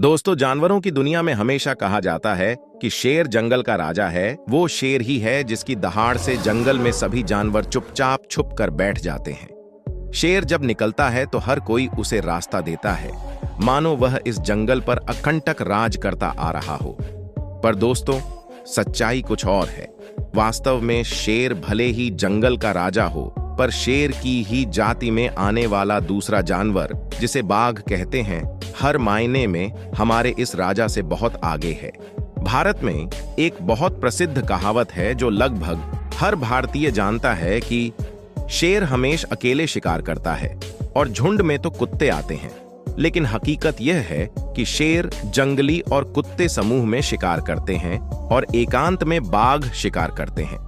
दोस्तों, जानवरों की दुनिया में हमेशा कहा जाता है कि शेर जंगल का राजा है। वो शेर ही है जिसकी दहाड़ से जंगल में सभी जानवर चुपचाप छुप कर बैठ जाते हैं। शेर जब निकलता है तो हर कोई उसे रास्ता देता है, मानो वह इस जंगल पर अकंटक राज करता आ रहा हो। पर दोस्तों, सच्चाई कुछ और है। वास्तव में शेर भले ही जंगल का राजा हो, पर शेर की ही जाति में आने वाला दूसरा जानवर, जिसे बाघ कहते हैं, हर मायने में हमारे इस राजा से बहुत आगे है। भारत में एक बहुत प्रसिद्ध कहावत है जो लगभग हर भारतीय जानता है कि शेर हमेशा अकेले शिकार करता है और झुंड में तो कुत्ते आते हैं। लेकिन हकीकत यह है कि शेर जंगली और कुत्ते समूह में शिकार करते हैं और एकांत में बाघ शिकार करते हैं।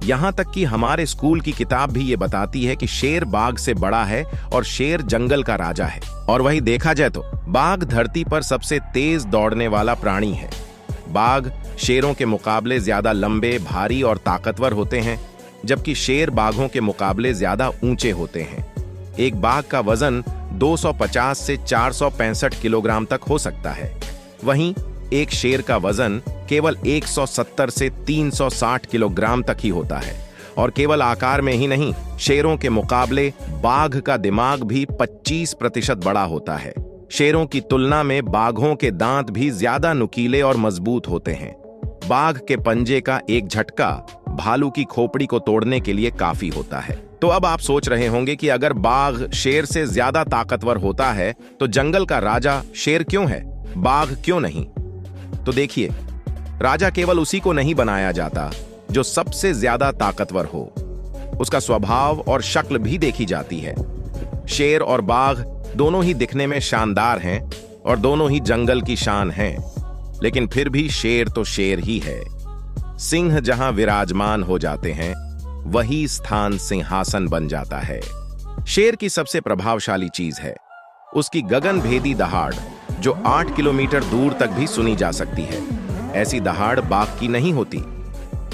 यहाँ तक कि हमारे स्कूल की किताब भी ये बताती है कि शेर बाघ से बड़ा है और शेर जंगल का राजा है। और वही देखा जाए तो बाघ धरती पर सबसे तेज दौड़ने वाला प्राणी है। बाघ शेरों के मुकाबले ज्यादा लंबे, भारी और ताकतवर होते हैं, जबकि शेर बाघों के मुकाबले ज्यादा ऊंचे होते हैं। एक बाघ का वजन 250 से 465 किलोग्राम तक हो सकता है। वहीं एक शेर का वजन केवल 170 से 360 किलोग्राम तक ही होता है। और केवल आकार में ही नहीं, शेरों के मुकाबले बाघ का दिमाग भी 25% बड़ा होता है। शेरों की तुलना में बाघों के दांत भी ज्यादा नुकीले और मजबूत होते हैं। बाघ के पंजे का एक झटका भालू की खोपड़ी को तोड़ने के लिए काफी होता है। तो अब आप सोच रहे होंगे कि अगर बाघ शेर से ज्यादा ताकतवर होता है तो जंगल का राजा शेर क्यों है, बाघ क्यों नहीं? तो देखिए, राजा केवल उसी को नहीं बनाया जाता जो सबसे ज्यादा ताकतवर हो, उसका स्वभाव और शक्ल भी देखी जाती है। शेर और बाघ दोनों ही दिखने में शानदार हैं और दोनों ही जंगल की शान हैं, लेकिन फिर भी शेर तो शेर ही है। सिंह जहां विराजमान हो जाते हैं, वही स्थान सिंहासन बन जाता है। शेर की सबसे प्रभावशाली चीज है उसकी गगनभेदी दहाड़, जो 8 किलोमीटर दूर तक भी सुनी जा सकती है। ऐसी दहाड़ बाघ की नहीं होती।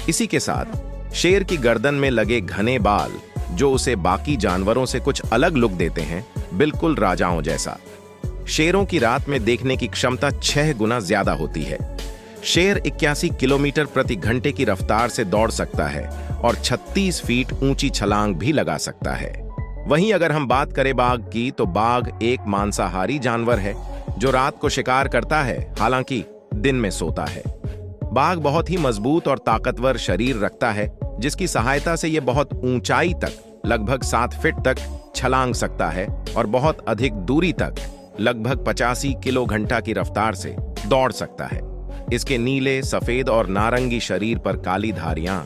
इसी के साथ शेर की गर्दन में लगे घने बाल, जो उसे बाकी जानवरों से कुछ अलग लुक देते हैं, बिल्कुल राजाओं जैसा। शेरों की रात में देखने की क्षमता 6 गुना ज्यादा होती है। शेर 81 किलोमीटर प्रति घंटे की रफ्तार से दौड़ सकता है और 36 फीट ऊंची छलांग भी लगा सकता है। वहीं अगर हम बात करें बाघ की, तो बाघ एक मांसाहारी जानवर है जो रात को शिकार करता है, हालांकि दिन में सोता है। बाघ बहुत ही मजबूत और ताकतवर शरीर रखता है, जिसकी सहायता से यह बहुत ऊंचाई तक, लगभग 7 फीट तक छलांग सकता है और बहुत अधिक दूरी तक, लगभग 85 किलो घंटा की रफ्तार से दौड़ सकता है। इसके नीले, सफेद और नारंगी शरीर पर काली धारियां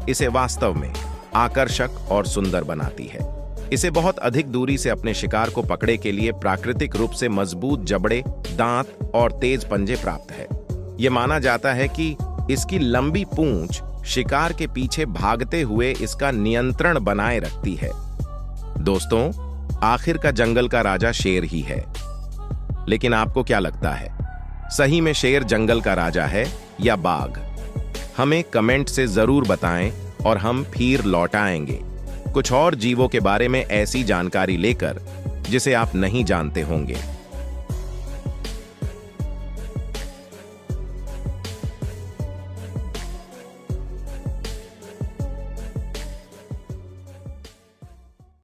इसे वास्तव में आकर्षक और सुंदर बनाती है। इसे बहुत अधिक दूरी से अपने शिकार को पकड़े के लिए प्राकृतिक रूप से मजबूत जबड़े, दांत और तेज पंजे प्राप्त है। यह माना जाता है कि इसकी लंबी पूंछ शिकार के पीछे भागते हुए इसका नियंत्रण बनाए रखती है। दोस्तों, आखिर का जंगल का राजा शेर ही है। लेकिन आपको क्या लगता है, सही में शेर जंगल का राजा है या बाघ? हमें कमेंट से जरूर बताएं और हम फिर लौट आएंगे कुछ और जीवों के बारे में ऐसी जानकारी लेकर जिसे आप नहीं जानते होंगे।